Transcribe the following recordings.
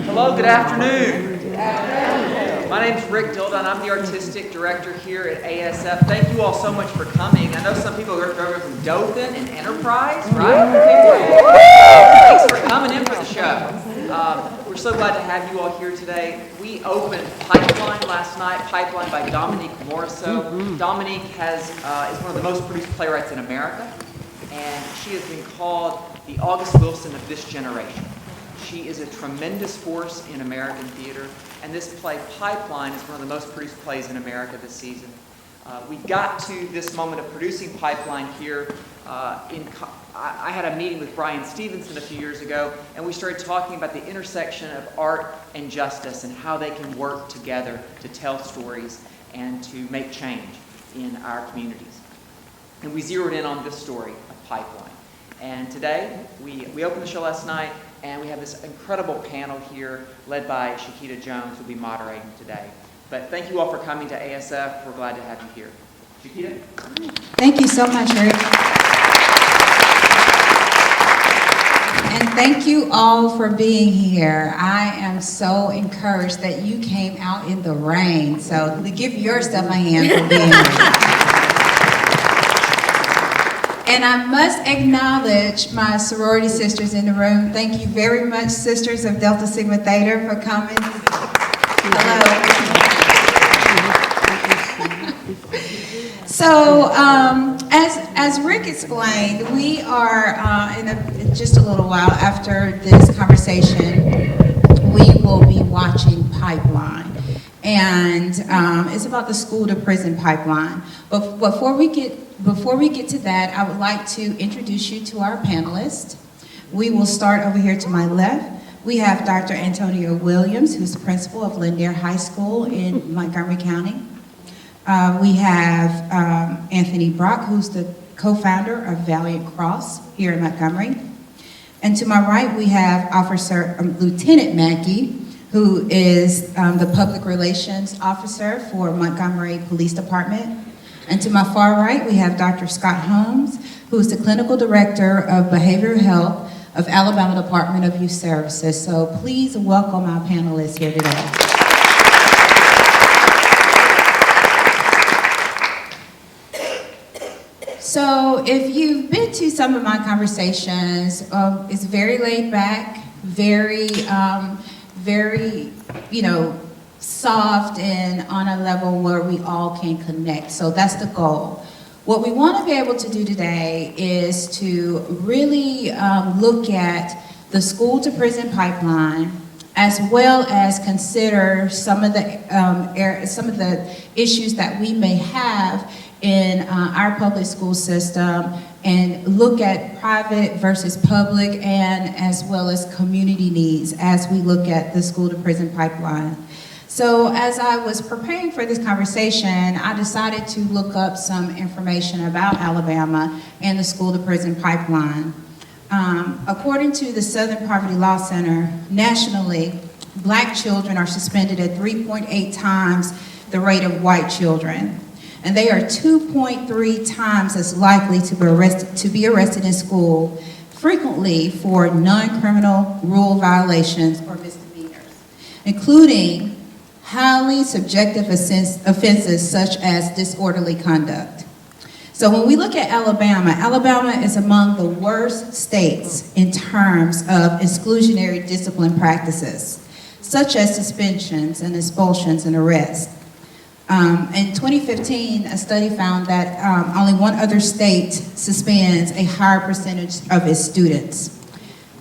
Hello, good afternoon. My name's Rick Dilda, and I'm the Artistic Director here at ASF. Thank you all so much for coming. I know some people are over from Dothan and Enterprise, right? Thanks for coming in for the show. We're so glad to have you all here today. We opened Pipeline last night, Pipeline by Dominique Morisseau. Dominique is one of the most produced playwrights in America, and she has been called the August Wilson of this generation. She is a tremendous force in American theater, and this play, Pipeline, is one of the most produced plays in America this season. We got to this moment of producing Pipeline here. I had a meeting with Brian Stevenson a few years ago, and we started talking about the intersection of art and justice and how they can work together to tell stories and to make change in our communities. And we zeroed in on this story of Pipeline. And today, we opened the show last night, and we have this incredible panel here led by Shakita Jones, who will be moderating today. But thank you all for coming to ASF. We're glad to have you here. Shakita? Thank you so much, Rick. And thank you all for being here. I am so encouraged that you came out in the rain. So give yourself a hand for being here. And I must acknowledge my sorority sisters in the room. Thank you very much, Sisters of Delta Sigma Theta, for coming. Hello. So, as Rick explained, we are in just a little while after this conversation, we will be watching Pipeline. And it's about the school to prison pipeline. But before we get to that, I would like to introduce you to our panelists. We will start over here to my left. We have Dr. Antonio Williams, who's the principal of Lanier High School in Montgomery County. We have Anthony Brock, who's the co-founder of Valiant Cross here in Montgomery. And to my right, we have Lieutenant Mackey, who is the public relations officer for Montgomery Police Department. And to my far right, we have Dr. Scott Holmes, who is the clinical director of behavioral health of Alabama Department of Youth Services. So please welcome our panelists here today. So if you've been to some of my conversations, it's very laid back, very, soft and on a level where we all can connect. So that's the goal. What we want to be able to do today is to really look at the school to prison pipeline, as well as consider some of the issues that we may have in our public school system, and look at private versus public, and as well as community needs as we look at the school to prison pipeline. So as I was preparing for this conversation, I decided to look up some information about Alabama and the school to prison pipeline. According to the Southern Poverty Law Center, nationally, Black children are suspended at 3.8 times the rate of white children. And they are 2.3 times as likely to be arrested in school, frequently for non-criminal rule violations or misdemeanors, including highly subjective offenses such as disorderly conduct. So when we look at Alabama, Alabama is among the worst states in terms of exclusionary discipline practices, such as suspensions and expulsions and arrests. In 2015, a study found that only one other state suspends a higher percentage of its students.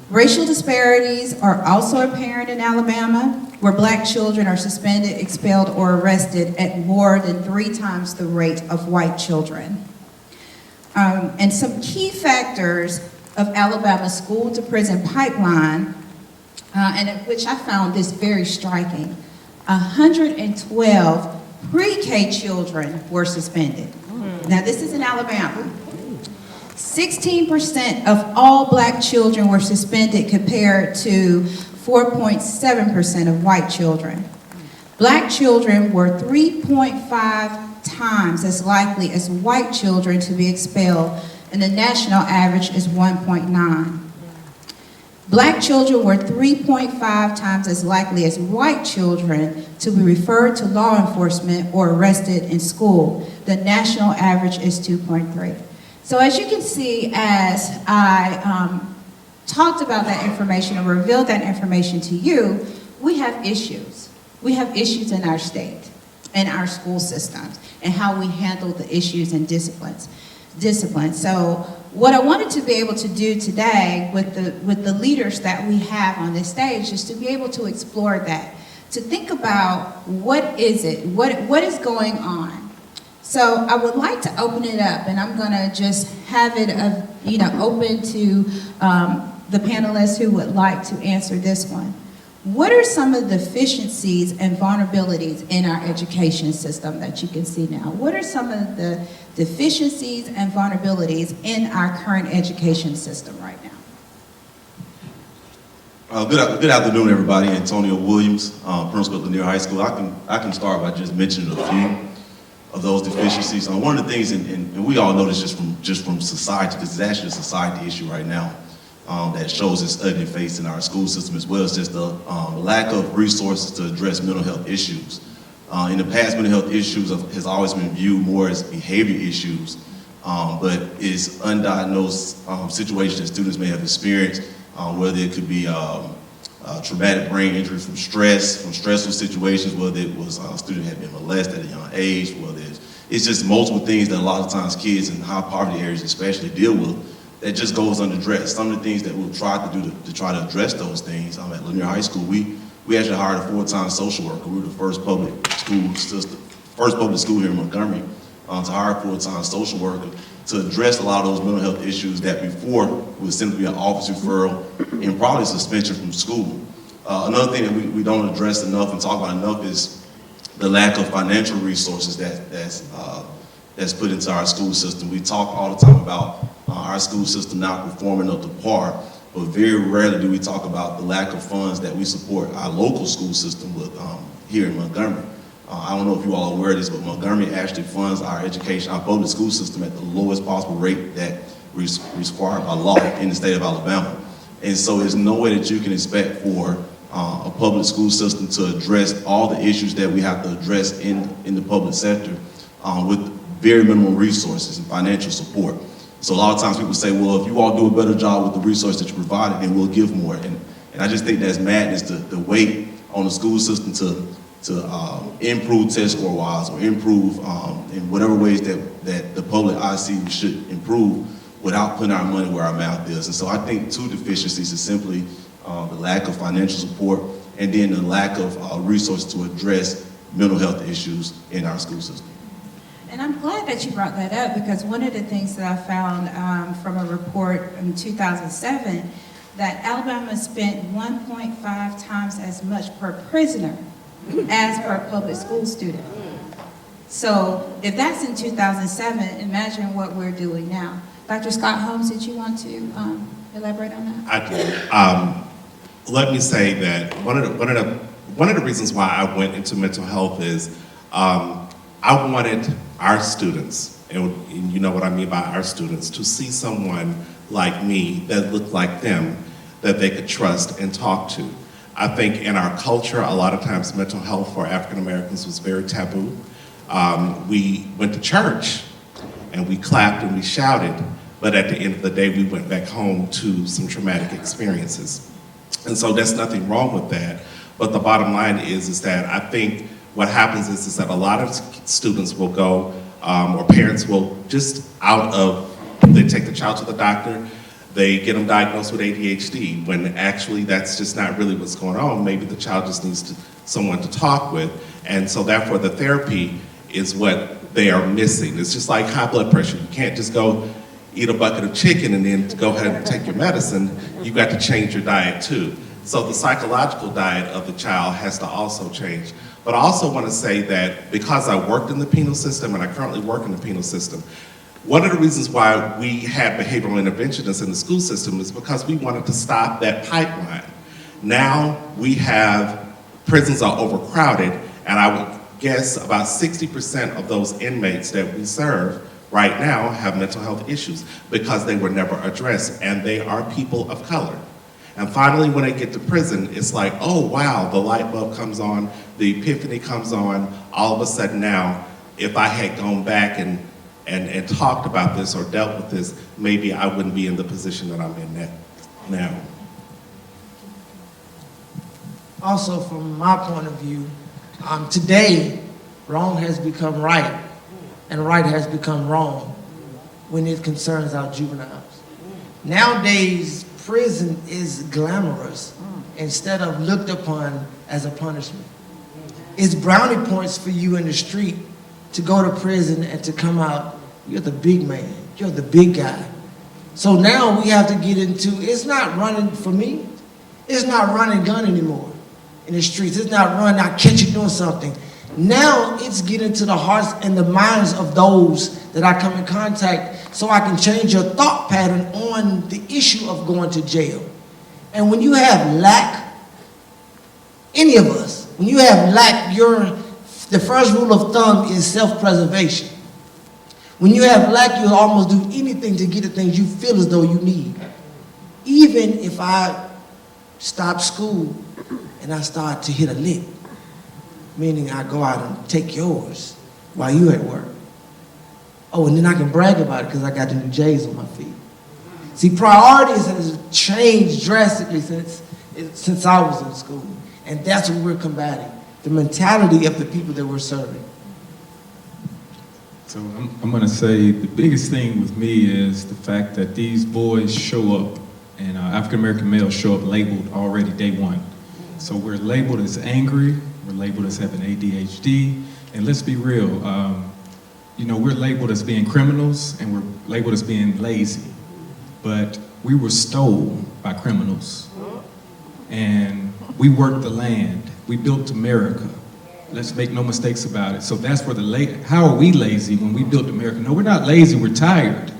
Racial disparities are also apparent in Alabama, where Black children are suspended, expelled, or arrested at more than 3 times the rate of white children. And some key factors of Alabama's school to prison pipeline, and which I found this very striking, 112 pre-K children were suspended. Now this is in Alabama. 16% of all Black children were suspended compared to 4.7% of white children. Black children were 3.5 times as likely as white children to be expelled, and the national average is 1.9. Black children were 3.5 times as likely as white children to be referred to law enforcement or arrested in school. The national average is 2.3. So as you can see, as I talked about that information and revealed that information to you, we have issues. We have issues in our state, in our school systems, and how we handle the issues and disciplines. So what I wanted to be able to do today with the leaders that we have on this stage is to be able to explore that, to think about what is it, what is going on. So I would like to open it up, and I'm gonna just have it open to the panelists who would like to answer this one. What are some of the deficiencies and vulnerabilities in our education system that you can see now? What are some of the deficiencies and vulnerabilities in our current education system right now? Good afternoon, everybody. Antonio Williams, principal at Lanier High School. I can start by just mentioning a few of those deficiencies. One of the things, and we all know this just from society, this is actually a society issue right now. That shows its ugly face in our school system, as well as just the lack of resources to address mental health issues. In the past, mental health issues has always been viewed more as behavior issues, but it's undiagnosed situations that students may have experienced, whether it could be traumatic brain injury from stressful situations, whether it was a student had been molested at a young age, whether it's just multiple things that a lot of times kids in high poverty areas especially deal with. That just goes unaddressed. Some of the things that we'll try to do to try to address those things. At Lanier High School, we actually hired a full-time social worker. We were the first public school here in Montgomery to hire a full-time social worker to address a lot of those mental health issues that before would simply be an office referral and probably suspension from school. Another thing that we don't address enough and talk about enough is the lack of financial resources that's put into our school system. We talk all the time about our school system not performing up to par, but very rarely do we talk about the lack of funds that we support our local school system with here in Montgomery. I don't know if you all are aware of this, but Montgomery actually funds our education, our public school system at the lowest possible rate that is required by law in the state of Alabama. And so there's no way that you can expect for a public school system to address all the issues that we have to address in the public sector with very minimal resources and financial support. So a lot of times people say, well, if you all do a better job with the resources that you provided, then we'll give more. And I just think that's madness to wait on the school system to improve test score wise or improve in whatever ways that the public IC should improve without putting our money where our mouth is. And so I think two deficiencies is simply the lack of financial support and then the lack of resources to address mental health issues in our school system. And I'm glad that you brought that up, because one of the things that I found from a report in 2007, that Alabama spent 1.5 times as much per prisoner as per public school student. So if that's in 2007, imagine what we're doing now. Dr. Scott Holmes, did you want to elaborate on that? I do. Let me say that one of the reasons why I went into mental health is I wanted our students, and you know what I mean by our students, to see someone like me that looked like them that they could trust and talk to. I think in our culture, a lot of times mental health for African Americans was very taboo. We went to church and we clapped and we shouted, but at the end of the day, we went back home to some traumatic experiences. And so there's nothing wrong with that. But the bottom line is that I think what happens is that a lot of students will go, or parents will just they take the child to the doctor, they get them diagnosed with ADHD, when actually that's just not really what's going on. Maybe the child just needs someone to talk with. And so therefore the therapy is what they are missing. It's just like high blood pressure. You can't just go eat a bucket of chicken and then go ahead and take your medicine. You've got to change your diet too. So the psychological diet of the child has to also change. But I also want to say that because I worked in the penal system and I currently work in the penal system, one of the reasons why we had behavioral interventionists in the school system is because we wanted to stop that pipeline. Now we have, prisons are overcrowded, and I would guess about 60% of those inmates that we serve right now have mental health issues because they were never addressed, and they are people of color. And finally, when they get to prison, it's like, oh wow, the light bulb comes on, the epiphany comes on. All of a sudden now, if I had gone back and talked about this or dealt with this, maybe I wouldn't be in the position that I'm in now. Also, from my point of view, today, wrong has become right, and right has become wrong when it concerns our juveniles. Nowadays, prison is glamorous instead of looked upon as a punishment. It's brownie points for you in the street to go to prison and to come out, you're the big man, you're the big guy. So now we have to get into, it's not running for me, it's not running gun anymore in the streets. It's not run, I catch you doing something. Now it's getting to the hearts and the minds of those that I come in contact so I can change your thought pattern on the issue of going to jail. And when you have lack, any of us, when you have lack, the first rule of thumb is self-preservation. When you have lack, you'll almost do anything to get the things you feel as though you need. Even if I stop school and I start to hit a lick, meaning I go out and take yours while you at work. Oh, and then I can brag about it because I got the new J's on my feet. See, priorities has changed drastically since I was in school. And that's what we're combating, the mentality of the people that we're serving. So I'm going to say the biggest thing with me is the fact that these boys show up, and African-American males show up labeled already day one. So we're labeled as angry, we're labeled as having ADHD, and let's be real, we're labeled as being criminals and we're labeled as being lazy, but we were stole by criminals. And we worked the land, we built America. Let's make no mistakes about it. So that's where how are we lazy when we built America? No, we're not lazy, we're tired.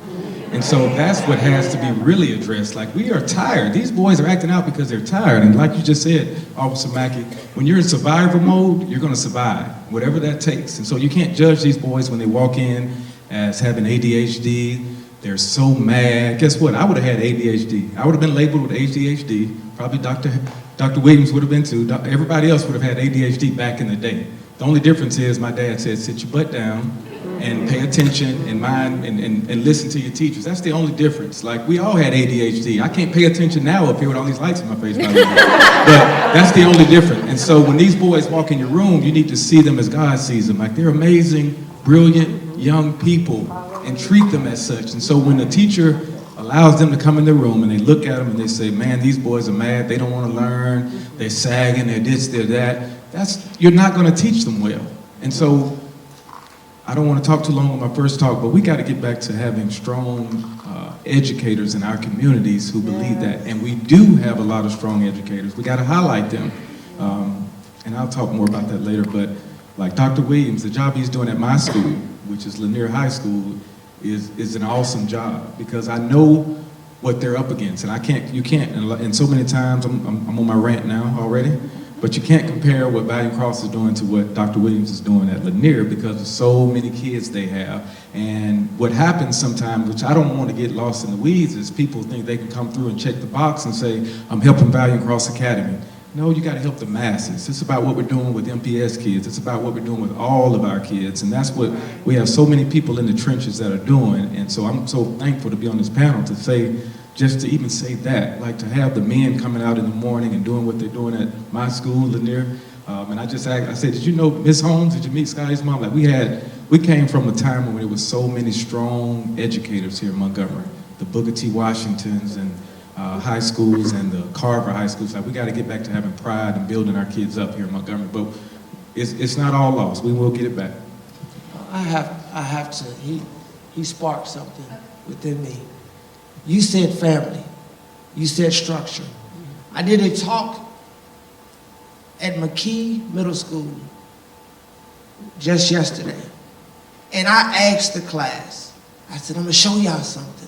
And so that's what has to be really addressed. Like, we are tired. These boys are acting out because they're tired. And like you just said, Officer Mackey, when you're in survival mode, you're gonna survive, whatever that takes. And so you can't judge these boys when they walk in as having ADHD. They're so mad. Guess what? I would have had ADHD. I would have been labeled with ADHD. Probably Dr. Williams would have been too. Everybody else would have had ADHD back in the day. The only difference is my dad said, sit your butt down and pay attention and mind and listen to your teachers. That's the only difference. Like, we all had ADHD. I can't pay attention now up here with all these lights in my face, by the way. But that's the only difference. And so when these boys walk in your room, you need to see them as God sees them. Like, they're amazing, brilliant, young people, and treat them as such. And so when the teacher allows them to come in the room and they look at them and they say, man, these boys are mad, they don't want to learn, they're sagging, they're this, they're that, you're not going to teach them well. And so I don't want to talk too long on my first talk, but we got to get back to having strong educators in our communities who believe that. And we do have a lot of strong educators. We got to highlight them. And I'll talk more about that later, but like Dr. Williams, the job he's doing at my school, which is Lanier High School, is an awesome job, because I know what they're up against. And you can't, and so many times, I'm on my rant now already, but you can't compare what Valiant Cross is doing to what Dr. Williams is doing at Lanier, because of so many kids they have. And what happens sometimes, which I don't want to get lost in the weeds, is people think they can come through and check the box and say, I'm helping Valiant Cross Academy. No, you got to help the masses. It's about what we're doing with MPS kids. It's about what we're doing with all of our kids. And that's what we have so many people in the trenches that are doing. And so I'm so thankful to be on this panel to say, just to even say that, like to have the men coming out in the morning and doing what they're doing at my school, Lanier. And I said, did you know Ms. Holmes? Did you meet Scotty's mom? Like, we came from a time when there was so many strong educators here in Montgomery. The Booker T. Washingtons and high schools and the Carver high schools. Like, we got to get back to having pride and building our kids up here in Montgomery. But it's not all lost. We will get it back. I have to, he sparked something within me. You said family. You said structure. I did a talk at McKee Middle School just yesterday. And I asked the class, I said, I'm gonna show y'all something.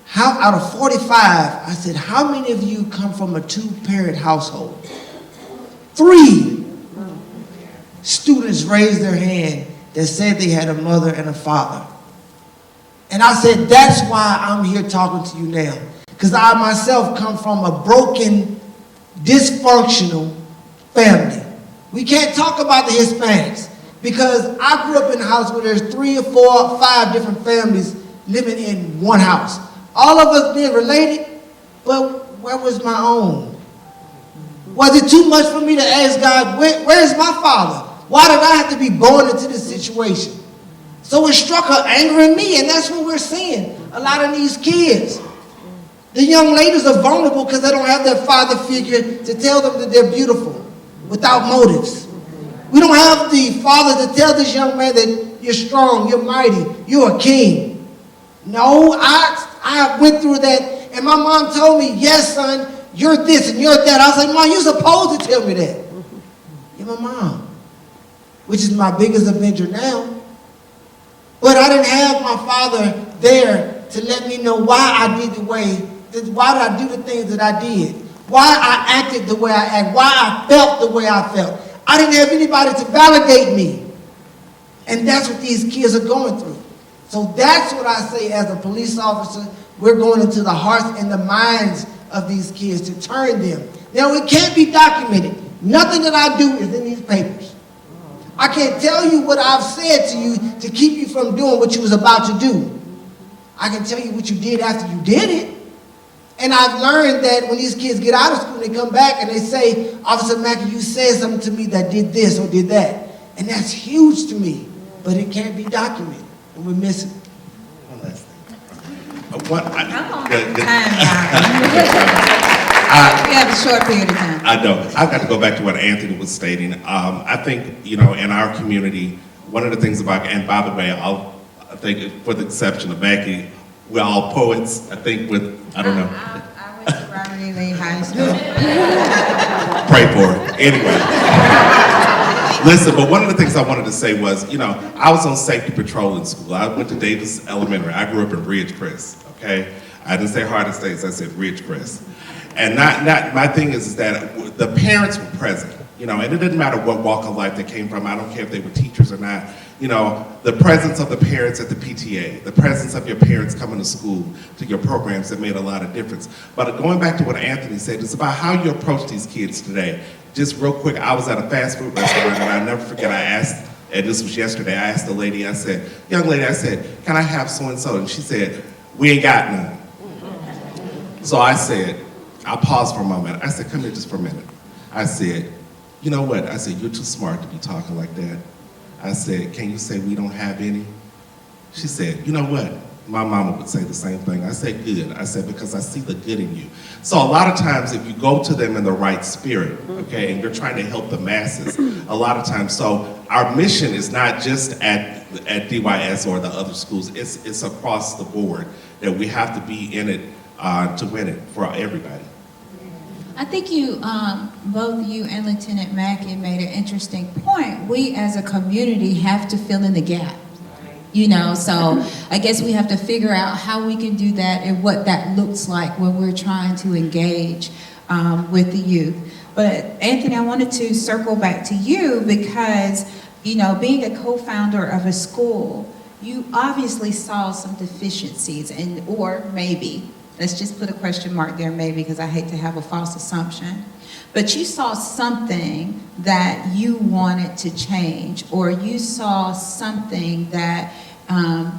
How, out of 45, I said, how many of you come from a two-parent household? 3 students raised their hand that said they had a mother and a father. And I said, that's why I'm here talking to you now. because I myself come from a broken, dysfunctional family. We can't talk about the Hispanics because I grew up in a house where there's 3 or 4 or 5 different families living in one house. All of us being related, but where was my own? Was it too much for me to ask God, where is my father? Why did I have to be born into this situation? So it struck an anger in me, and that's what we're seeing. A lot of these kids. The young ladies are vulnerable because they don't have their father figure to tell them that they're beautiful without motives. We don't have the father to tell this young man that you're strong, you're mighty, you're a king. No, I went through that, and my mom told me, yes, son, you're this and you're that. I was like, Mom, you're supposed to tell me that. You're my mom, which is my biggest avenger now. But I didn't have my father there to let me know why I did why did I do the things that I did, why I acted the way I acted, why I felt the way I felt. I didn't have anybody to validate me. And that's what these kids are going through. So that's what I say as a police officer. We're going into the hearts and the minds of these kids to turn them. Now, it can't be documented. Nothing that I do is in these papers. I can't tell you what I've said to you to keep you from doing what you was about to do. I can tell you what you did after you did it. And I've learned that when these kids get out of school, they come back and they say, Officer Mackey, you said something to me that did this or did that. And that's huge to me, but it can't be documented, and we're missing it. One last thing. We have a short period of time. I know. I've got to go back to what Anthony was stating. I think, in our community, one of the things about, and by the way, I think for the exception of Mackie, we're all poets, I think I don't know. I went to Robert E. Lee High School. Pray for it. Anyway. Listen, but one of the things I wanted to say was, I was on safety patrol in school. I went to Davis Elementary. I grew up in Ridgecrest, okay? I didn't say Hardin Estates, I said Ridgecrest. And my thing is that the parents were present, and it didn't matter what walk of life they came from. I don't care if they were teachers or not. The presence of the parents at the PTA, the presence of your parents coming to school, to your programs, that made a lot of difference. But going back to what Anthony said, it's about how you approach these kids today. Just real quick, I was at a fast food restaurant, and I'll never forget, I asked, and this was yesterday, I asked the lady, I said, young lady, I said, can I have so-and-so? And she said, we ain't got none. So I said, I paused for a moment. I said, come here just for a minute. I said, you know what? I said, you're too smart to be talking like that. I said, can you say we don't have any? She said, you know what? My mama would say the same thing. I said, good. I said, because I see the good in you. So a lot of times if you go to them in the right spirit, okay, and you're trying to help the masses, a lot of times, so our mission is not just at DYS or the other schools, it's across the board that we have to be in it to win it for everybody. I think both you and Lieutenant Mackey made an interesting point. We as a community have to fill in the gap. So I guess we have to figure out how we can do that and what that looks like when we're trying to engage with the youth. But Anthony, I wanted to circle back to you because, being a co-founder of a school, you obviously saw some deficiencies or maybe, let's just put a question mark there, maybe, because I hate to have a false assumption. But you saw something that you wanted to change, or you saw something that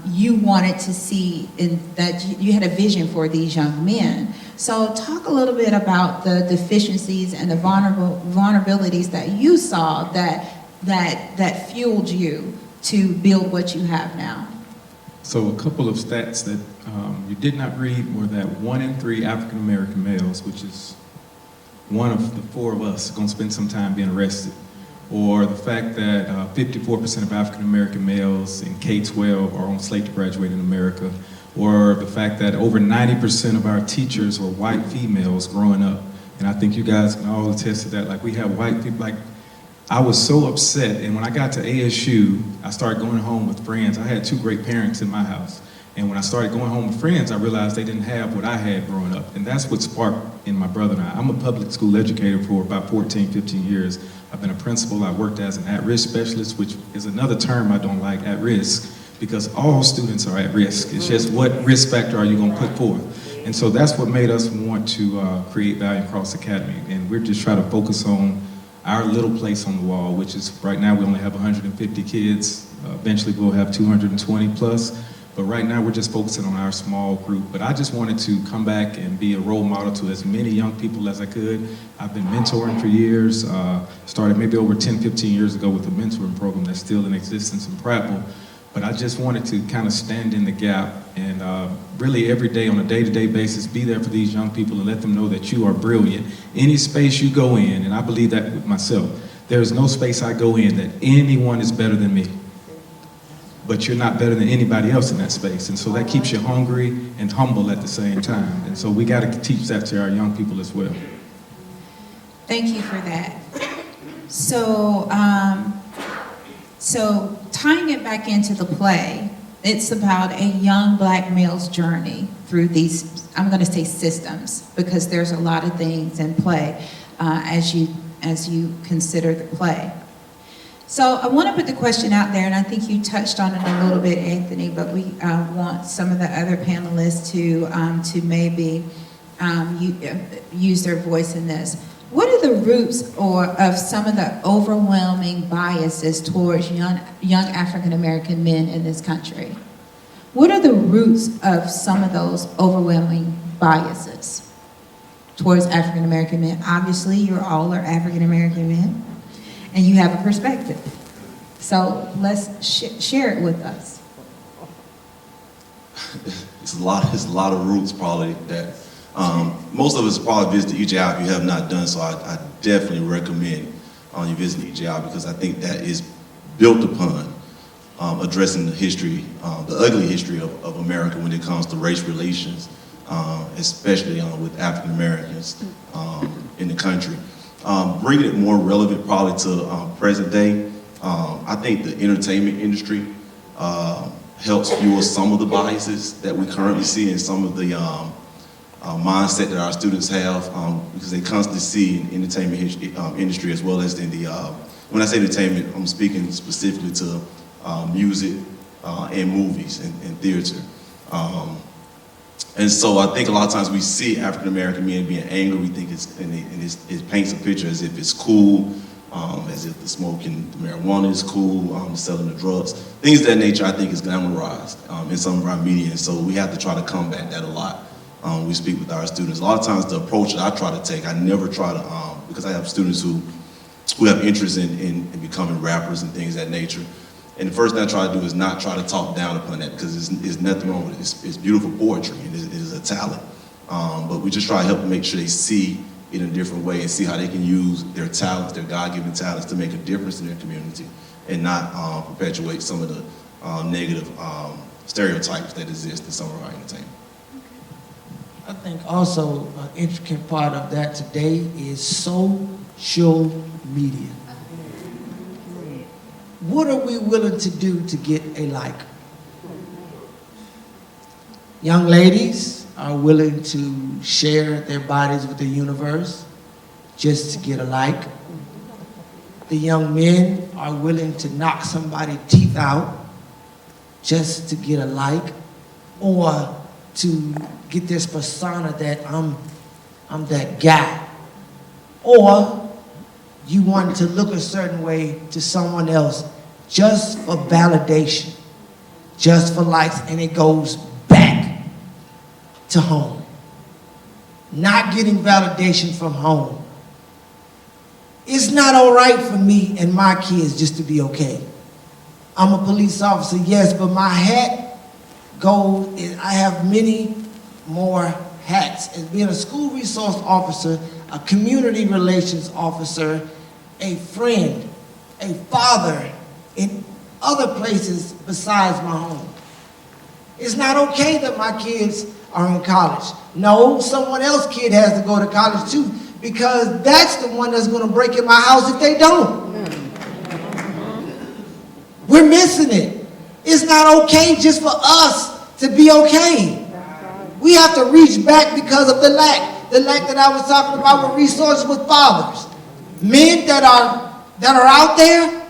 you wanted to see, that you had a vision for these young men. So talk a little bit about the deficiencies and the vulnerabilities that you saw that fueled you to build what you have now. So a couple of stats that you did not read were that 1 in 3 African American males, which is one of the 4 of us, are going to spend some time being arrested, or the fact that 54% of African American males in K-12 are on slate to graduate in America, or the fact that over 90% of our teachers were white females growing up. And I think you guys can all attest to that. Like, we have white people, I was so upset, and when I got to ASU, I started going home with friends. I had 2 great parents in my house, and when I started going home with friends, I realized they didn't have what I had growing up, and that's what sparked in my brother and I. I'm a public school educator for about 14, 15 years. I've been a principal. I worked as an at-risk specialist, which is another term I don't like, at risk, because all students are at risk. It's just what risk factor are you going to put forth? And so that's what made us want to create Valiant Cross Academy. And we're just trying to focus on our little place on the wall, which is right now we only have 150 kids. Eventually we'll have 220 plus. But right now we're just focusing on our small group. But I just wanted to come back and be a role model to as many young people as I could. I've been mentoring for years, started maybe over 10, 15 years ago with a mentoring program that's still in existence in Prattville. But I just wanted to kind of stand in the gap and really every day on a day-to-day basis be there for these young people and let them know that you are brilliant. Any space you go in, and I believe that with myself, there is no space I go in that anyone is better than me. But you're not better than anybody else in that space. And so that keeps you hungry and humble at the same time. And so we got to teach that to our young people as well. Thank you for that. So, so tying it back into the play, it's about a young black male's journey through these, I'm going to say systems, because there's a lot of things in play as you consider the play. So I want to put the question out there, and I think you touched on it a little bit, Anthony, but we want some of the other panelists to maybe use their voice in this. What are the roots of some of the overwhelming biases towards young African American men in this country? What are the roots of some of those overwhelming biases towards African American men? Obviously, you all are African American men, and you have a perspective. So let's share it with us. It's a lot of roots probably that most of us probably visit EJI if you have not done so. I definitely recommend you visit EJI because I think that is built upon addressing the history, the ugly history of America when it comes to race relations, especially with African Americans in the country. Bringing it more relevant probably to present day, I think the entertainment industry helps fuel some of the biases that we currently see in some of the mindset that our students have because they constantly see in entertainment industry as well as in the, when I say entertainment, I'm speaking specifically to music and movies and theater. And so I think a lot of times we see African American men being angry. We think it paints a picture as if it's cool, as if the smoking the marijuana is cool, the selling the drugs. Things of that nature I think is glamorized in some of our media. And so we have to try to combat that a lot. We speak with our students. A lot of times the approach that I try to take, I never try to, because I have students who have interest in becoming rappers and things of that nature. And the first thing I try to do is not try to talk down upon that because there's nothing wrong with it. It's beautiful poetry and it is a talent. But we just try to help them make sure they see it in a different way and see how they can use their talents, their God-given talents to make a difference in their community and not perpetuate some of the negative stereotypes that exist in some of our entertainment. I think also an intricate part of that today is social media. What are we willing to do to get a like? Young ladies are willing to share their bodies with the universe just to get a like. The young men are willing to knock somebody's teeth out just to get a like, or to get this persona that I'm that guy. Or you want to look a certain way to someone else just for validation, just for likes, and it goes back to home. Not getting validation from home. It's not all right for me and my kids just to be okay. I'm a police officer, yes, but my hat goes, I have many more hats. As being a school resource officer, a community relations officer, a friend, a father, in other places besides my home. It's not okay that my kids are in college. No, someone else's kid has to go to college too, because that's the one that's going to break in my house if they don't. We're missing it. It's not okay just for us to be okay. We have to reach back because of the lack that I was talking about with resources with fathers. Men that are out there,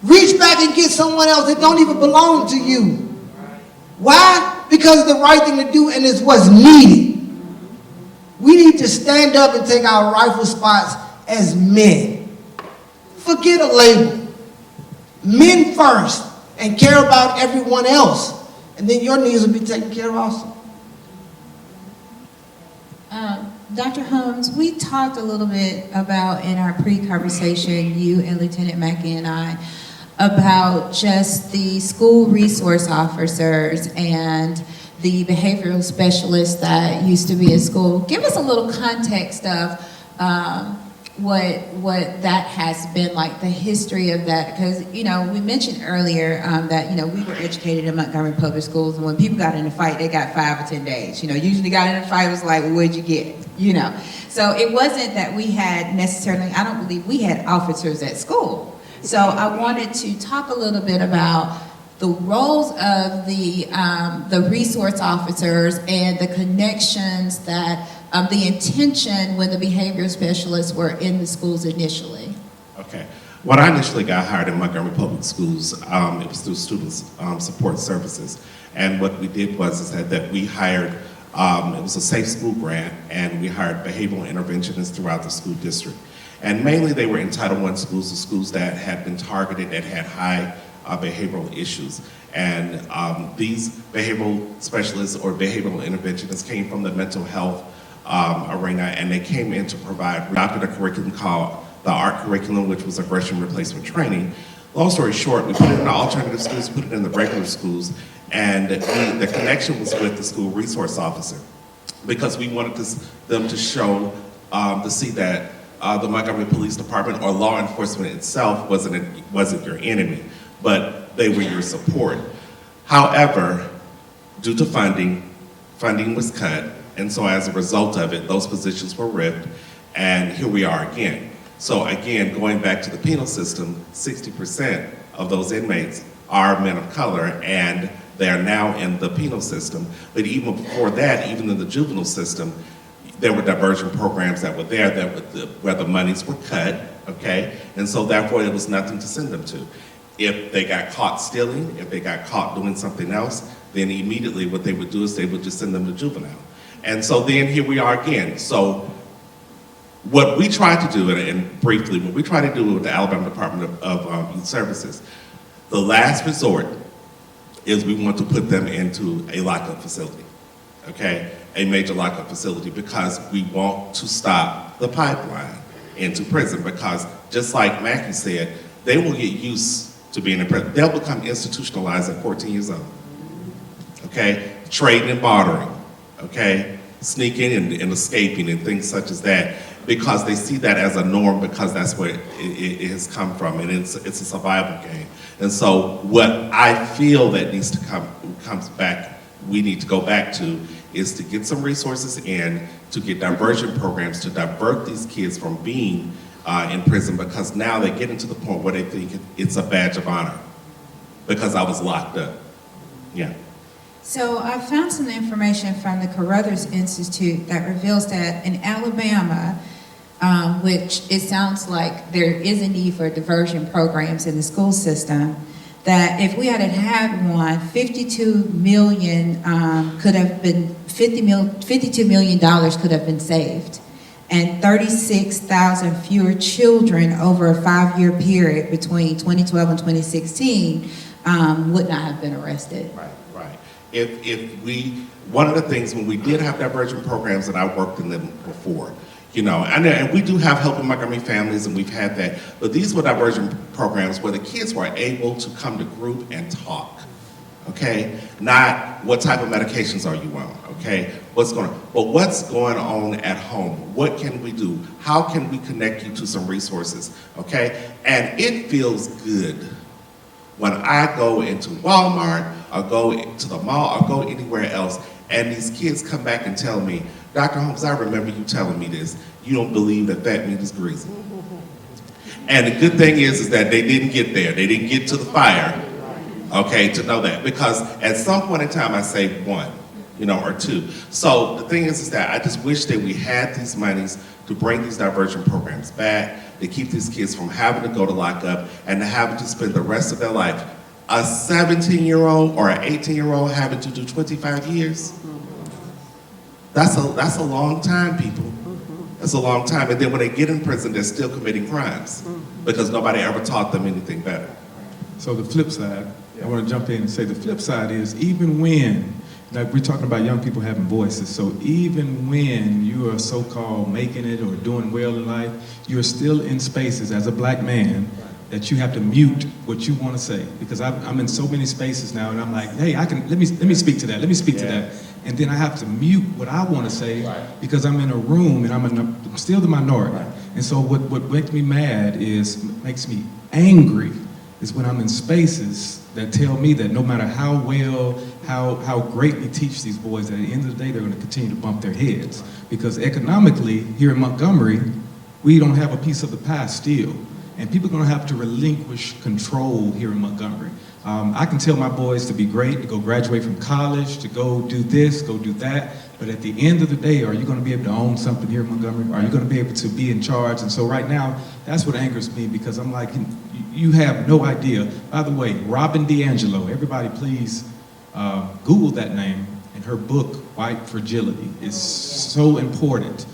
reach back and get someone else that don't even belong to you. Why? Because it's the right thing to do and it's what's needed. We need to stand up and take our rightful spots as men. Forget a label. Men first, and care about everyone else. And then your needs will be taken care of also. Dr. Holmes, we talked a little bit about in our pre-conversation, you and Lieutenant Mackey and I, about just the school resource officers and the behavioral specialists that used to be in school. Give us a little context of what that has been like, the history of that, because, you know, we mentioned earlier that, you know, we were educated in Montgomery Public Schools, and when people got in a fight, they got 5 or 10 days. You know, usually got in a fight, it was like, well, what'd you get? You know, so it wasn't that we had necessarily, I don't believe we had officers at school. So I wanted to talk a little bit about the roles of the resource officers and the connections that the intention when the behavior specialists were in the schools initially. Okay. When I initially got hired in Montgomery Public Schools, it was through Student Support Services. And what we did was that we hired, it was a Safe School Grant, and we hired behavioral interventionists throughout the school district. And mainly they were in Title I schools, the schools that had been targeted, that had high behavioral issues. And these behavioral specialists or behavioral interventionists came from the mental health arena, and they came in to provide, we adopted a curriculum called the ART curriculum, which was aggression replacement training. Long story short, we put it in the alternative schools, put it in the regular schools, and the connection was with the school resource officer, because we wanted them to show, to see that the Montgomery Police Department or law enforcement itself wasn't your enemy, but they were your support. However, due to funding was cut, and so as a result of it, those positions were ripped, and here we are again. So again, going back to the penal system, 60% of those inmates are men of color, and they are now in the penal system. But even before that, even in the juvenile system, there were diversion programs that were there where the monies were cut, okay? And so therefore, there was nothing to send them to. If they got caught stealing, if they got caught doing something else, then immediately what they would do is they would just send them to juvenile. And so then here we are again. So what we try to do, and briefly, what we try to do with the Alabama Department of Youth Services, the last resort is we want to put them into a lockup facility, okay? A major lockup facility, because we want to stop the pipeline into prison, because just like Mackie said, they will get used to being in prison. They'll become institutionalized at 14 years old, okay? Trading and bartering, okay? Sneaking and escaping and things such as that, because they see that as a norm, because that's where it has come from, and it's a survival game. And so what I feel that needs to comes back, we need to go back to, is to get some resources in, to get diversion programs, to divert these kids from being in prison, because now they get into the point where they think it's a badge of honor, because I was locked up. Yeah. So I found some information from the Carruthers Institute that reveals that in Alabama, which it sounds like there is a need for diversion programs in the school system, that if we had had one, $52 million could have been, $52 million could have been saved, and 36,000 fewer children over a 5-year period between 2012 and 2016 would not have been arrested. Right. One of the things, when we did have diversion programs, and I worked in them before, you know, and we do have Helping Montgomery Families, and we've had that, but these were diversion programs where the kids were able to come to group and talk, okay? Not what type of medications are you on, okay? What's going on at home? What can we do? How can we connect you to some resources, okay? And it feels good when I go into Walmart, or go to the mall, or go anywhere else, and these kids come back and tell me, Dr. Holmes, I remember you telling me this. You don't believe that fat meat is greasy. And the good thing is that they didn't get there. They didn't get to the fire, okay, to know that. Because at some point in time, I saved one, you know, or two. So the thing is that I just wish that we had these monies to bring these diversion programs back, to keep these kids from having to go to lockup and to having to spend the rest of their life. A 17-year-old or an 18-year-old having to do 25 years? That's a long time, people. That's a long time. And then when they get in prison, they're still committing crimes because nobody ever taught them anything better. So the flip side, I want to jump in and say the flip side is even when, like we're talking about young people having voices, so even when you are so-called making it or doing well in life, you're still in spaces as a black man that you have to mute what you want to say. Because I'm in so many spaces now and I'm like, hey, let me speak to that, let me speak to that. And then I have to mute what I want to say because I'm in a room and I'm still the minority. And so what makes me mad makes me angry is when I'm in spaces that tell me that no matter how well, how great we teach these boys, at the end of the day, they're going to continue to bump their heads. Because economically, here in Montgomery, we don't have a piece of the pie still. And people are going to have to relinquish control here in Montgomery. I can tell my boys to be great, to go graduate from college, to go do this, go do that. But at the end of the day, are you going to be able to own something here in Montgomery? Are you going to be able to be in charge? And so right now, that's what angers me because I'm like, you have no idea. By the way, Robin DiAngelo, everybody please Google that name. And her book, White Fragility, is so important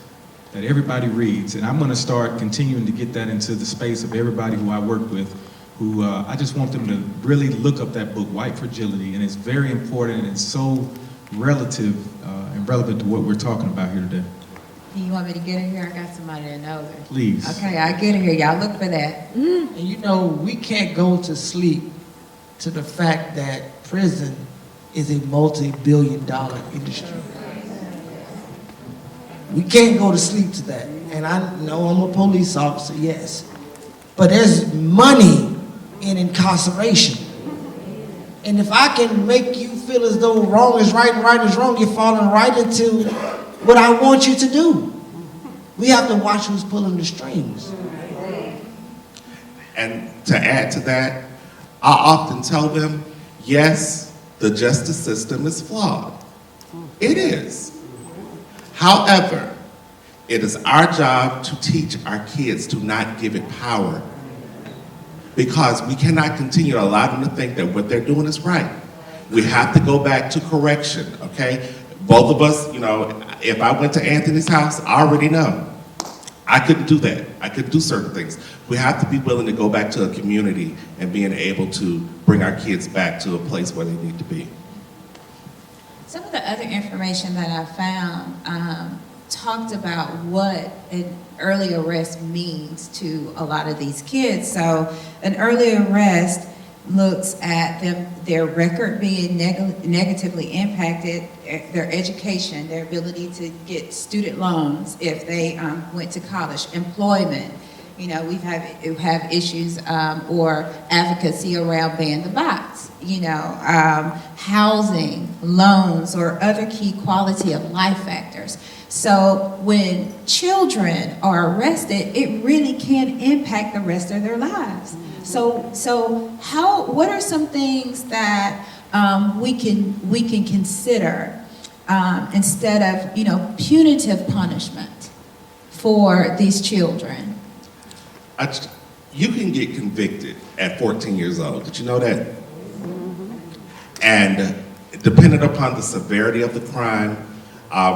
that everybody reads. And I'm going to start continuing to get that into the space of everybody who I work with, who I just want them to really look up that book, White Fragility. And it's very important and it's so relative and relevant to what we're talking about here today. You want me to get in here? I got somebody that knows it. Please. Okay, I get in here. Y'all look for that. And you know, we can't go to sleep to the fact that prison is a multi-billion-dollar industry. We can't go to sleep to that. And I know I'm a police officer, yes. But there's money in incarceration. And if I can make you feel as though wrong is right and right is wrong, you're falling right into what I want you to do. We have to watch who's pulling the strings. And to add to that, I often tell them, yes, the justice system is flawed. It is. However, it is our job to teach our kids to not give it power. Because we cannot continue to allow them to think that what they're doing is right. We have to go back to correction, okay? Both of us, you know, if I went to Anthony's house, I already know. I couldn't do that. I couldn't do certain things. We have to be willing to go back to a community and being able to bring our kids back to a place where they need to be. Some of the other information that I found talked about what an early arrest means to a lot of these kids. So an early arrest looks at their record being negatively impacted, their education, their ability to get student loans if they went to college, employment. You know, we have issues or advocacy around ban the box, you know, housing, loans, or other key quality of life factors. So when children are arrested, it really can impact the rest of their lives. So what are some things that we can consider instead of, you know, punitive punishment for these children? You can get convicted at 14 years old. Did you know that? And depending upon the severity of the crime,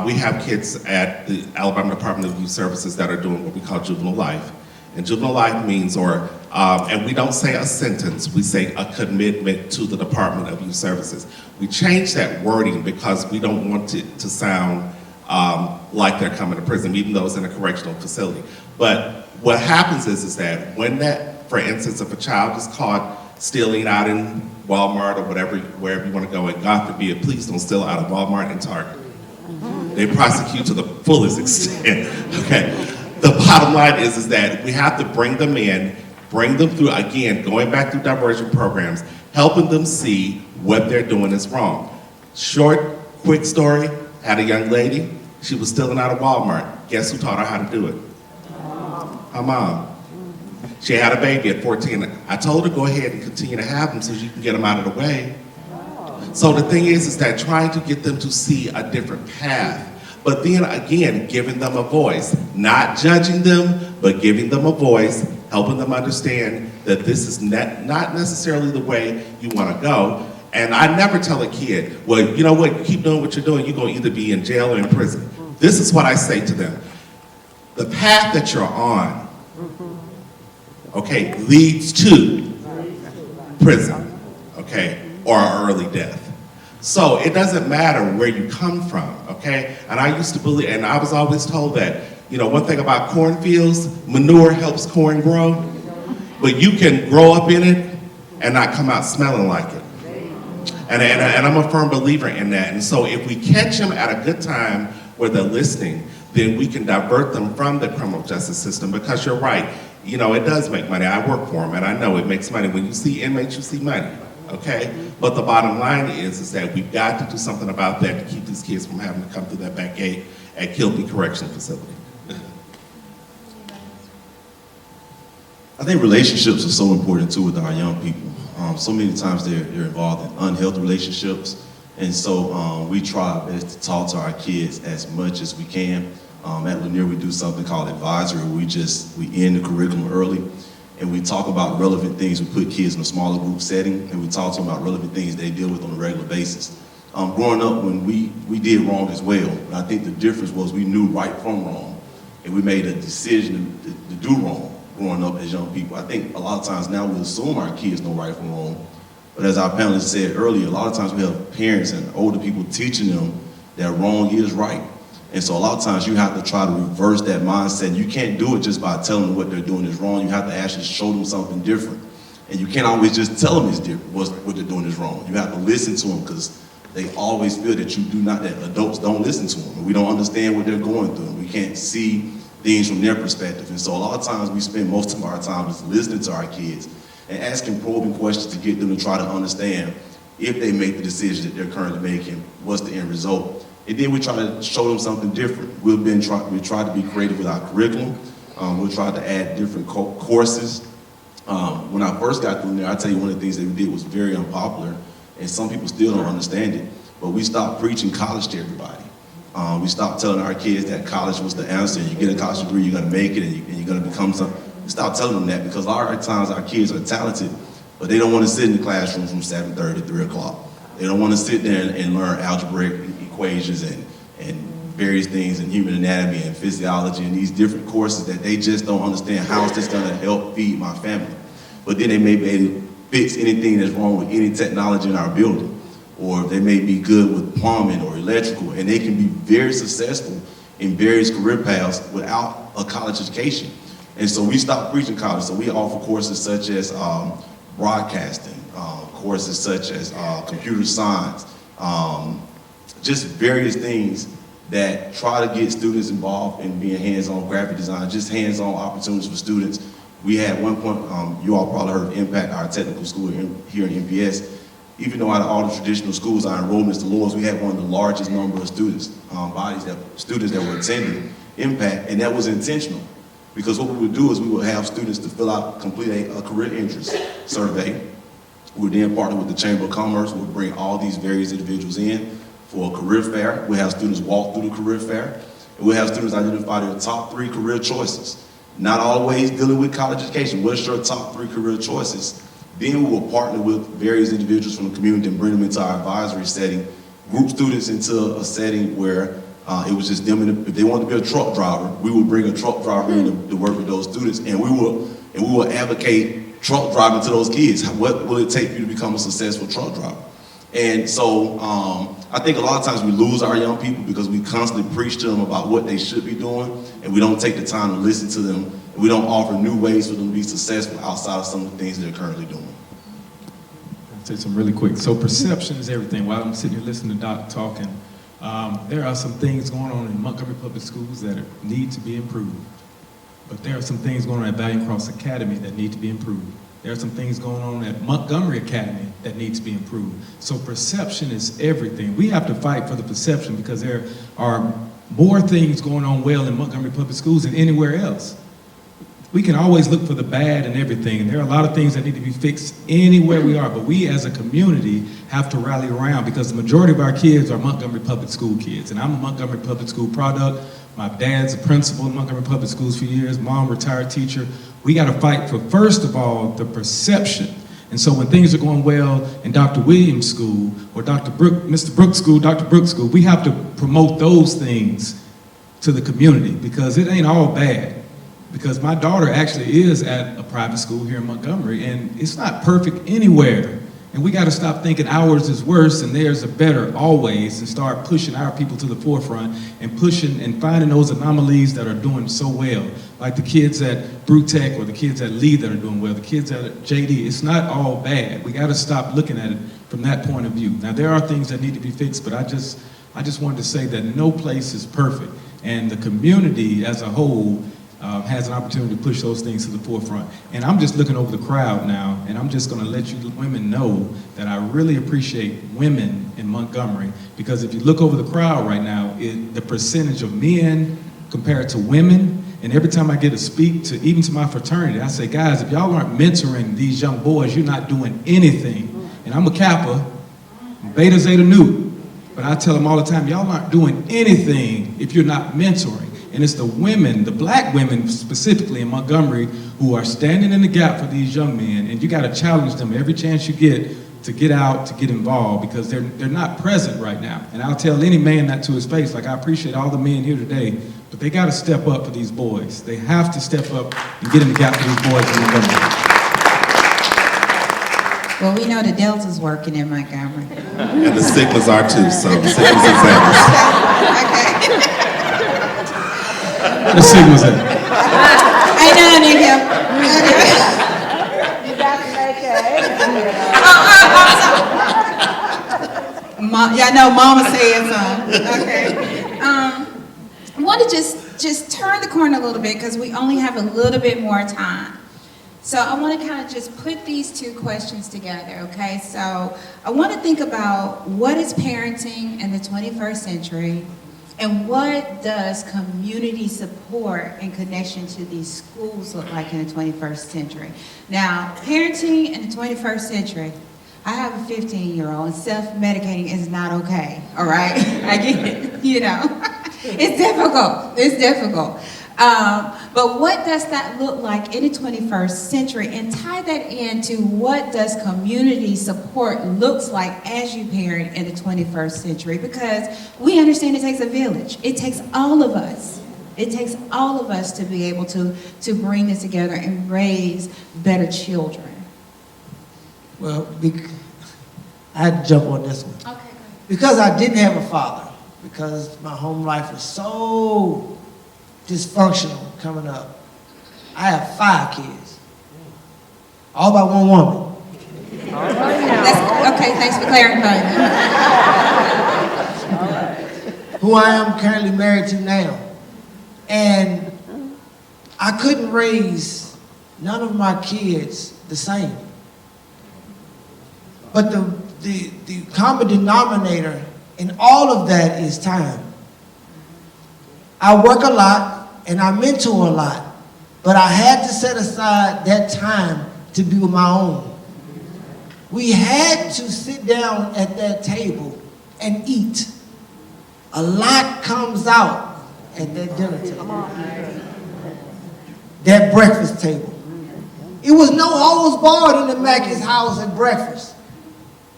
we have kids at the Alabama Department of Youth Services that are doing what we call juvenile life. And juvenile life means, and we don't say a sentence, we say a commitment to the Department of Youth Services. We change that wording because we don't want it to sound like they're coming to prison, even though it's in a correctional facility. But what happens is that when that, for instance, if a child is caught stealing out in Walmart or wherever you want to go, and God forbid, please don't steal out of Walmart and Target. They prosecute to the fullest extent, okay? The bottom line is that we have to bring them in, bring them through, again, going back through diversion programs, helping them see what they're doing is wrong. Short, quick story, had a young lady, she was stealing out of Walmart. Guess who taught her how to do it? Her mom. She had a baby at 14. I told her, go ahead and continue to have them so you can get them out of the way. So the thing is that trying to get them to see a different path, but then again, giving them a voice, not judging them, but giving them a voice, helping them understand that this is not necessarily the way you want to go. And I never tell a kid, well, you know what, keep doing what you're doing, you're going to either be in jail or in prison. this is what I say to them. The path that you're on, okay, leads to prison, okay, or early death. So it doesn't matter where you come from, okay? And I used to believe, and I was always told that, you know, one thing about cornfields, manure helps corn grow, but you can grow up in it and not come out smelling like it. And I'm a firm believer in that. And so if we catch them at a good time where they're listening, then we can divert them from the criminal justice system, because you're right, you know, it does make money. I work for them and I know it makes money. When you see inmates, you see money, okay? But the bottom line is that we've got to do something about that to keep these kids from having to come through that back gate at Kilby Correctional Facility. I think relationships are so important too with our young people. So many times they're involved in unhealthy relationships, and so we try our best to talk to our kids as much as we can. At Lanier, we do something called advisory. We end the curriculum early, and we talk about relevant things. We put kids in a smaller group setting, and we talk to them about relevant things they deal with on a regular basis. Growing up, when we did wrong as well, but I think the difference was we knew right from wrong, and we made a decision to do wrong. Growing up as young people, I think a lot of times now we assume our kids know right from wrong, but as our panelists said earlier, a lot of times we have parents and older people teaching them that wrong is right. And so a lot of times you have to try to reverse that mindset. You can't do it just by telling them what they're doing is wrong. You have to actually show them something different. And you can't always just tell them it's different, what they're doing is wrong. You have to listen to them, because they always feel that that adults don't listen to them. We don't understand what they're going through. We can't see things from their perspective. And so a lot of times we spend most of our time just listening to our kids and asking probing questions to get them to try to understand if they make the decisions that they're currently making, what's the end result. And then we try to show them something different. We try to be creative with our curriculum. We'll try to add different courses. When I first got through there, I tell you one of the things that we did was very unpopular, and some people still don't understand it, but we stopped preaching college to everybody. We stopped telling our kids that college was the answer. You get a college degree, you're gonna make it, and you're gonna become something. We stopped telling them that, because a lot of times our kids are talented, but they don't wanna sit in the classroom from 7:30 to 3 o'clock. They don't wanna sit there and learn algebraic equations and various things in human anatomy and physiology and these different courses that they just don't understand. How is this gonna help feed my family? But then they may be able to fix anything that's wrong with any technology in our building. Or they may be good with plumbing or electrical, and they can be very successful in various career paths without a college education. And so we stopped preaching college. So we offer courses such as broadcasting, courses such as computer science, just various things that try to get students involved in being hands-on graphic design, just hands-on opportunities for students. We had one point, you all probably heard of Impact, our technical school here in MPS. Even though out of all the traditional schools, our enrollment is the lowest, we had one of the largest number of students, students that were attending Impact, and that was intentional. Because what we would do is we would have students to complete a career interest survey. We would then partner with the Chamber of Commerce. We would bring all these various individuals in for a career fair. We'll have students walk through the career fair, and we'll have students identify their top 3 career choices. Not always dealing with college education. What's your top 3 career choices? Then we will partner with various individuals from the community and bring them into our advisory setting, group students into a setting where it was just them, if they wanted to be a truck driver, we would bring a truck driver in to work with those students, and we will advocate truck driving to those kids. What will it take for you to become a successful truck driver? And so I think a lot of times we lose our young people because we constantly preach to them about what they should be doing, and we don't take the time to listen to them. We don't offer new ways for them to be successful outside of some of the things they're currently doing. I'll say some really quick. So perception is everything. While I'm sitting here listening to Doc talking, there are some things going on in Montgomery Public Schools that need to be improved. But there are some things going on at Valiant Cross Academy that need to be improved. There are some things going on at Montgomery Academy that need to be improved. So perception is everything. We have to fight for the perception, because there are more things going on well in Montgomery Public Schools than anywhere else. We can always look for the bad and everything, and there are a lot of things that need to be fixed anywhere we are, but we as a community have to rally around, because the majority of our kids are Montgomery Public School kids, and I'm a Montgomery Public School product. My dad's a principal in Montgomery Public Schools for years, mom retired teacher. We got to fight for, first of all, the perception. And so when things are going well in Dr. Williams' school or Mr. Brooks' school, Dr. Brooks' school, we have to promote those things to the community, because it ain't all bad. Because my daughter actually is at a private school here in Montgomery, and it's not perfect anywhere. And we got to stop thinking ours is worse and theirs are better always, and start pushing our people to the forefront and pushing and finding those anomalies that are doing so well. Like the kids at Brutech or the kids at Lee that are doing well, the kids at JD. It's not all bad. We got to stop looking at it from that point of view. Now, there are things that need to be fixed, but I just wanted to say that no place is perfect. And the community as a whole has an opportunity to push those things to the forefront. And I'm just looking over the crowd now, and I'm just going to let you women know that I really appreciate women in Montgomery, because if you look over the crowd right now, the percentage of men compared to women, and every time I get to speak to, even to my fraternity, I say, guys, if y'all aren't mentoring these young boys, you're not doing anything. And I'm a Kappa, I'm Beta Zeta Nu, but I tell them all the time, y'all aren't doing anything if you're not mentoring. And it's the women, the black women specifically in Montgomery, who are standing in the gap for these young men, and you got to challenge them every chance you get to get out, to get involved, because they're not present right now. And I'll tell any man that to his face, like, I appreciate all the men here today, but they got to step up for these boys. They have to step up and get in the gap for these boys in Montgomery. Well, we know the Delta's working in Montgomery. And the Sigmas are too, so the Sigmas and Xamas. Okay. The Sigmas at? Ain't none in here. You got to make Y'all know Mama said something. Okay. I want to just turn the corner a little bit, because we only have a little bit more time. So I want to kind of just put these two questions together, okay? So I want to think about, what is parenting in the 21st century? And what does community support in connection to these schools look like in the 21st century? Now, parenting in the 21st century, I have a 15-year-old, and self-medicating is not okay, all right? I get it, you know. It's difficult, it's difficult. But what does that look like in the 21st century? And tie that into, what does community support looks like as you parent in the 21st century? Because we understand it takes a village. It takes all of us. It takes all of us to be able to bring this together and raise better children. Well, I had to jump on this one. Okay, good. Because I didn't have a father, because my home life was so dysfunctional coming up, I have 5 kids, all by one woman. Okay, thanks for clarifying. Who I am currently married to now. And I couldn't raise none of my kids the same. But the common denominator in all of that is time. I work a lot and I mentor a lot, but I had to set aside that time to be with my own. We had to sit down at that table and eat. A lot comes out at that dinner table, that breakfast table. It was no holds barred in the Mackey's house at breakfast.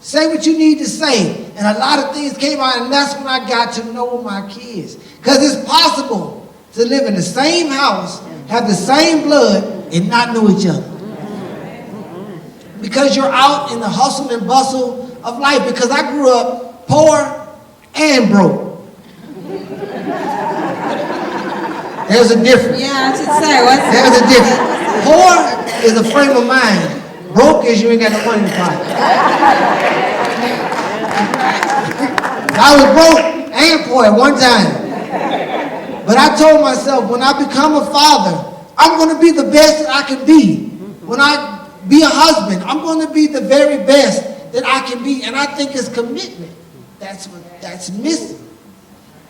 Say what you need to say. And a lot of things came out, and that's when I got to know my kids. Because it's possible to live in the same house, have the same blood, and not know each other. Because you're out in the hustle and bustle of life. Because I grew up poor and broke. There's a difference. Yeah, I should say, what's There's a difference. Poor is a frame of mind. Broke is you ain't got no money in the pocket. I was broke and poor at one time. But I told myself, when I become a father, I'm going to be the best that I can be. When I be a husband, I'm going to be the very best that I can be. And I think it's commitment. That's missing.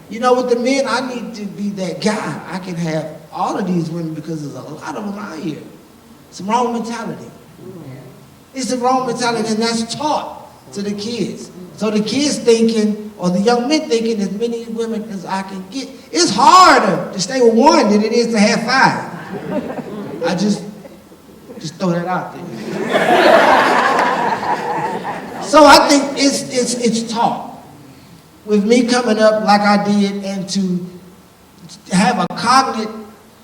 You know, with the men, I need to be that guy. I can have all of these women, because there's a lot of them out here. It's a wrong mentality. It's the wrong mentality, and that's taught to the kids. So the kids thinking, or the young men thinking, as many women as I can get. It's harder to stay with one than it is to have 5. I just throw that out there. So I think it's taught. With me coming up like I did, and to have a cognitive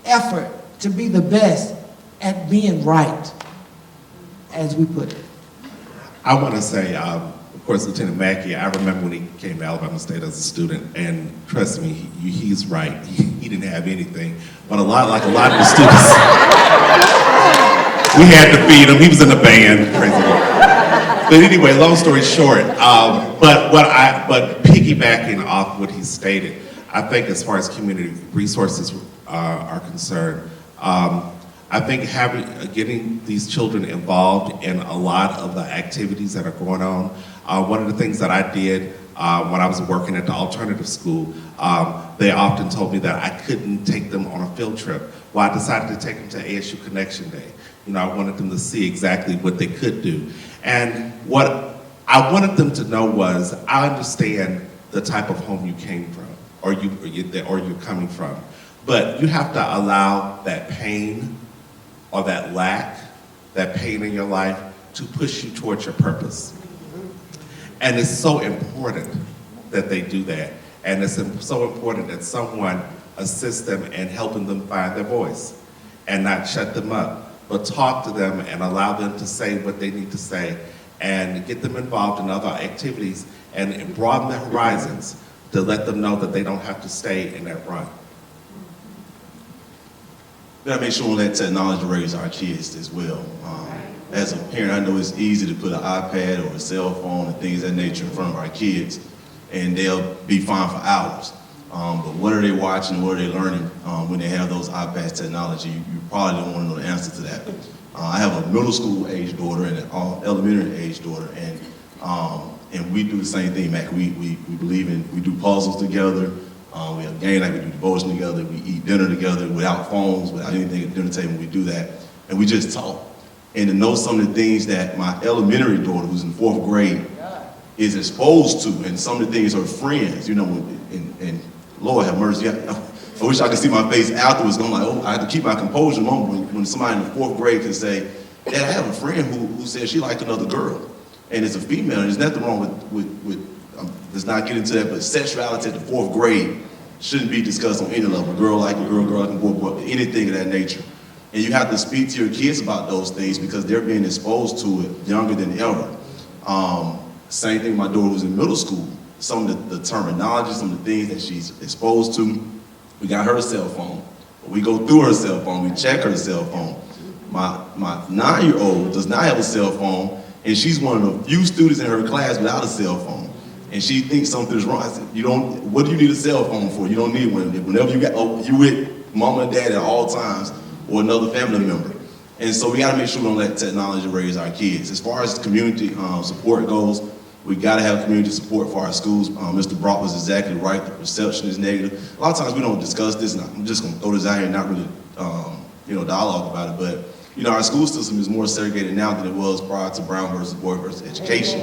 effort to be the best at being right, as we put it. I want to say, of course, Lieutenant Mackey, I remember when he came to Alabama State as a student, and trust me, he's right. He didn't have anything, but like a lot of the students, we had to feed him. He was in the band, crazy. But anyway, long story short, but piggybacking off what he stated, I think as far as community resources are concerned, I think getting these children involved in a lot of the activities that are going on. One of the things that I did when I was working at the alternative school, they often told me that I couldn't take them on a field trip. Well, I decided to take them to ASU Connection Day. You know, I wanted them to see exactly what they could do. And what I wanted them to know was, I understand the type of home you came from, or you're coming from, but you have to allow that pain or that lack, that pain in your life, to push you towards your purpose. And it's so important that they do that. And it's so important that someone assists them in helping them find their voice and not shut them up, but talk to them and allow them to say what they need to say and get them involved in other activities and broaden their horizons to let them know that they don't have to stay in that run. We gotta make sure we let technology raise our kids as well. As a parent, I know it's easy to put an iPad or a cell phone and things of that nature in front of our kids, and they'll be fine for hours. But what are they watching? What are they learning when they have those iPads technology? You probably don't want to know the answer to that. I have a middle school age daughter and an elementary age daughter, and we do the same thing, Mac. We believe we do puzzles together. We have game night, we do devotion together, we eat dinner together without phones, without anything at the dinner table, we do that. And we just talk. And to know some of the things that my elementary daughter, who's in 4th grade, is exposed to, and some of the things her friends, you know, and Lord have mercy, I wish I could see my face afterwards, going like, oh, I have to keep my composure moment when somebody in the 4th grade can say, Dad, I have a friend who said she liked another girl, and it's a female, and there's nothing wrong with let's not get into that, but sexuality at the 4th grade shouldn't be discussed on any level. Girl like a girl, girl like a boy, anything of that nature. And you have to speak to your kids about those things because they're being exposed to it younger than ever. Same thing with my daughter who's in middle school. Some of the terminology, some of the things that she's exposed to. We got her cell phone. We go through her cell phone, we check her cell phone. My 9-year-old does not have a cell phone, and she's one of the few students in her class without a cell phone. And she thinks something's wrong. I said, what do you need a cell phone for? You don't need one. Whenever you with mama and dad at all times, or another family member. And so we gotta make sure we don't let technology raise our kids. As far as community support goes, we gotta have community support for our schools. Mr. Brock was exactly right, the perception is negative. A lot of times we don't discuss this, and I'm just gonna throw this out here and not really dialogue about it, but our school system is more segregated now than it was prior to Brown versus Board versus education.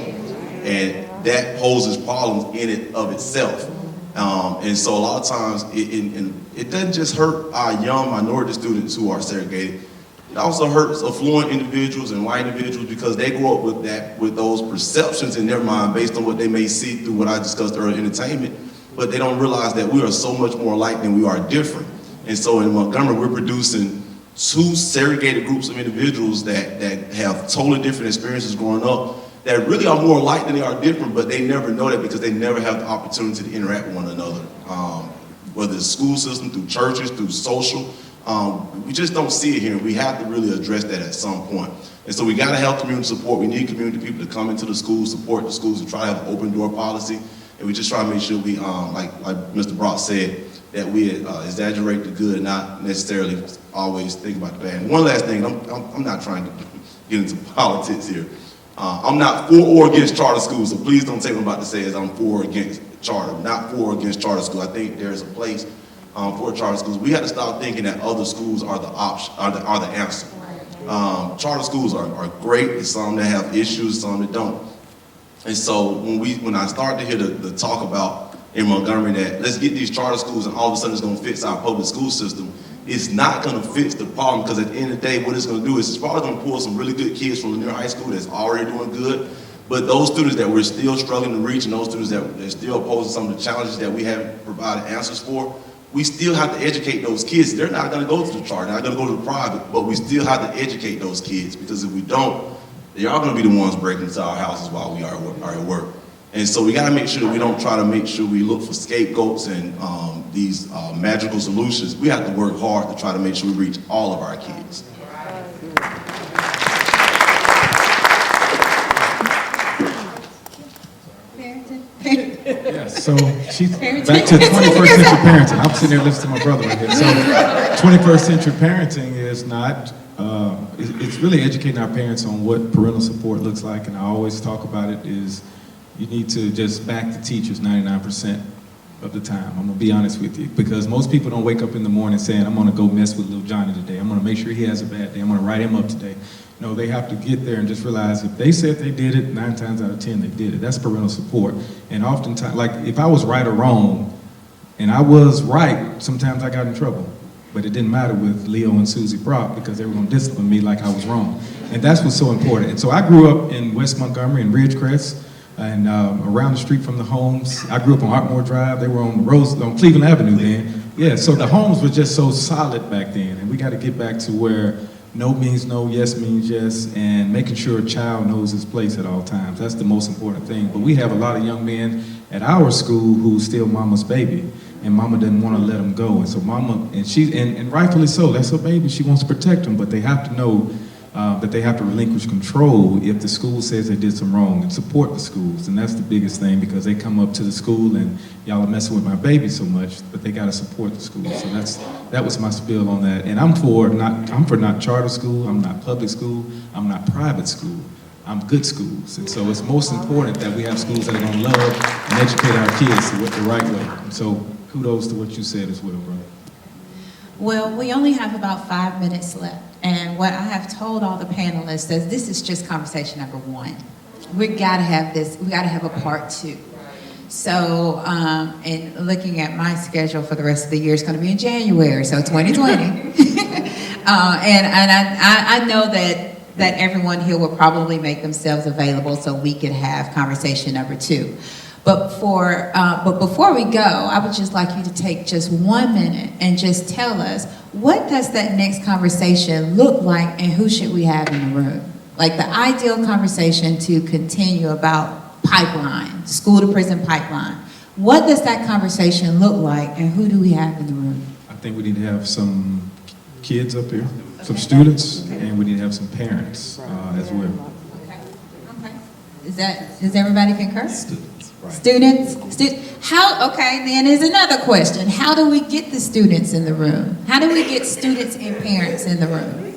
And that poses problems in it of itself. And so a lot of times, it doesn't just hurt our young minority students who are segregated. It also hurts affluent individuals and white individuals because they grow up with those perceptions in their mind based on what they may see through what I discussed earlier, entertainment, but they don't realize that we are so much more alike than we are different. And so in Montgomery, we're producing 2 segregated groups of individuals that have totally different experiences growing up that really are more alike than they are different, but they never know that because they never have the opportunity to interact with one another. Whether it's school system, through churches, through social, we just don't see it here. We have to really address that at some point. And so we gotta have community support. We need community people to come into the schools, support the schools, and try to have an open door policy. And we just try to make sure we, like Mr. Brock said, that we exaggerate the good and not necessarily always think about the bad. And one last thing, I'm not trying to get into politics here. I'm not for or against charter schools, so please don't take what I'm about to say as I'm for or against charter. Not for or against charter schools. I think there's a place for charter schools. We have to stop thinking that other schools are the option, are the answer. Charter schools are great. There's some that have issues, some that don't. And so when I started to hear the talk about in Montgomery that let's get these charter schools and all of a sudden it's going to fix our public school system, it's not going to fix the problem because at the end of the day, what it's going to do is it's probably going to pull some really good kids from Lanier High School that's already doing good, but those students that we're still struggling to reach and those students that are still posing some of the challenges that we haven't provided answers for, we still have to educate those kids. They're not gonna go to the charter, they're not gonna go to the private, but we still have to educate those kids, because if we don't, they are gonna be the ones breaking into our houses while we are at work. And so we gotta make sure that we don't try to make sure we look for scapegoats and these magical solutions. We have to work hard to try to make sure we reach all of our kids. Yeah, so she's back to 21st century parenting. I'm sitting there listening to my brother right here. So 21st century parenting is not, it's really educating our parents on what parental support looks like, and I always talk about it is you need to just back the teachers 99% of the time. I'm gonna be honest with you, because most people don't wake up in the morning saying, I'm gonna go mess with little Johnny today. I'm gonna make sure he has a bad day. I'm gonna write him up today. No, they have to get there and just realize if they said they did it, 9 times out of 10 they did it. That's parental support. And oftentimes, like if I was right or wrong, and I was right, sometimes I got in trouble. But it didn't matter with Leo and Susie Brock, because they were gonna discipline me like I was wrong. And that's what's so important. And so I grew up in West Montgomery and Ridgecrest, and around the street from the Holmes. I grew up on Artmore Drive. They were on Cleveland Avenue then. Yeah, so the homes were just so solid back then, and we got to get back to where no means no, yes means yes, and making sure a child knows his place at all times. That's the most important thing. But we have a lot of young men at our school who's still mama's baby, and mama doesn't want to let them go. And so mama, and rightfully so, that's her baby. She wants to protect them, but they have to know that they have to relinquish control if the school says they did some wrong, and support the schools. And that's the biggest thing, because they come up to the school and y'all are messing with my baby so much, but they got to support the school. So that was my spiel on that. And I'm for not charter school, I'm not public school, I'm not private school. I'm good schools. And so it's most important that we have schools that are going to love and educate our kids the right way. And so kudos to what you said as well, bro. Well, we only have about 5 minutes left. And what I have told all the panelists is this is just conversation number 1. We gotta have this, we gotta have a part 2. So, and looking at my schedule for the rest of the year, it's gonna be in January, so 2020. And I know that everyone here will probably make themselves available so we can have conversation number 2. But before we go, I would just like you to take just 1 minute and just tell us, what does that next conversation look like, and who should we have in the room? Like the ideal conversation to continue about pipeline, school to prison pipeline. What does that conversation look like, and who do we have in the room? I think we need to have some kids up here, some students, and we need to have some parents as well. Okay. Does everybody concur? Right. Students? Okay, then is another question. How do we get the students in the room? How do we get students and parents in the room? We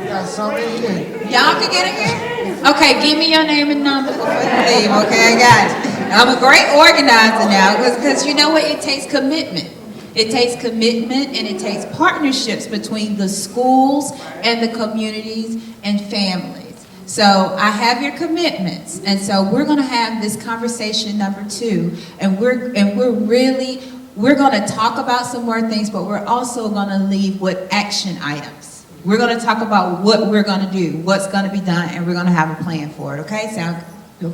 got some in here. Y'all can get in here? Okay, give me your name and number before you leave. Okay, I got you. I'm a great organizer now, because you know what? It takes commitment. It takes commitment, and it takes partnerships between the schools and the communities and families. So I have your commitments, and so we're going to have this conversation number 2, and we're going to talk about some more things, but we're also going to leave with action items. We're going to talk about what we're going to do, what's going to be done, and we're going to have a plan for it. Okay? Sound good?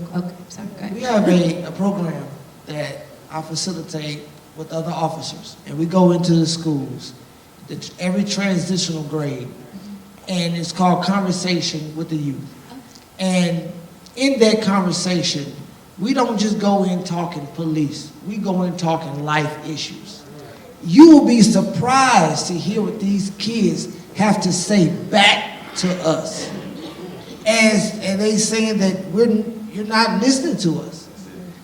We have a program that I facilitate with other officers, and we go into the schools, every transitional grade, and it's called Conversation with the Youth. And in that conversation, we don't just go in talking police. We go in talking life issues. You will be surprised to hear what these kids have to say back to us. And they saying that you're not listening to us.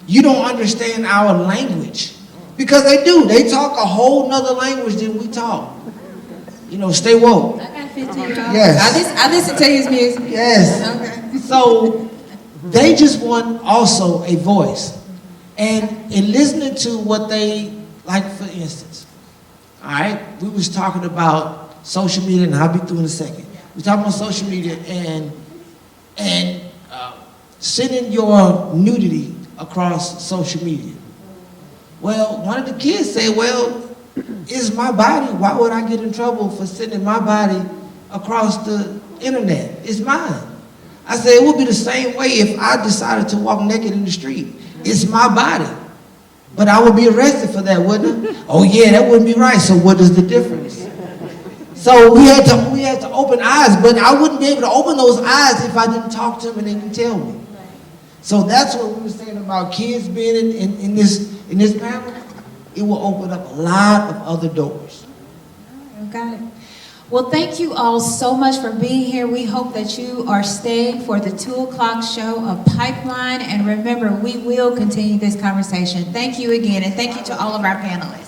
You don't understand our language. Because they do. They talk a whole nother language than we talk. You know, stay woke. I got 15-year-olds. Yes. I listen to his music. Yes. Okay. So they just want also a voice. And in listening to what they, like for instance, all right, we was talking about social media, and I'll be through in a second. We talking about social media and sending your nudity across social media. Well, one of the kids said, well, it's my body. Why would I get in trouble for sending my body across the internet? It's mine. I said, it would be the same way if I decided to walk naked in the street. It's my body. But I would be arrested for that, wouldn't I? Oh yeah, that wouldn't be right. So what is the difference? So we had to open eyes, but I wouldn't be able to open those eyes if I didn't talk to them and they didn't tell me. So that's what we were saying about kids being in this panel. It will open up a lot of other doors. Got it. Well, thank you all so much for being here. We hope that you are staying for the 2 o'clock show of Pipeline. And remember, we will continue this conversation. Thank you again, and thank you to all of our panelists.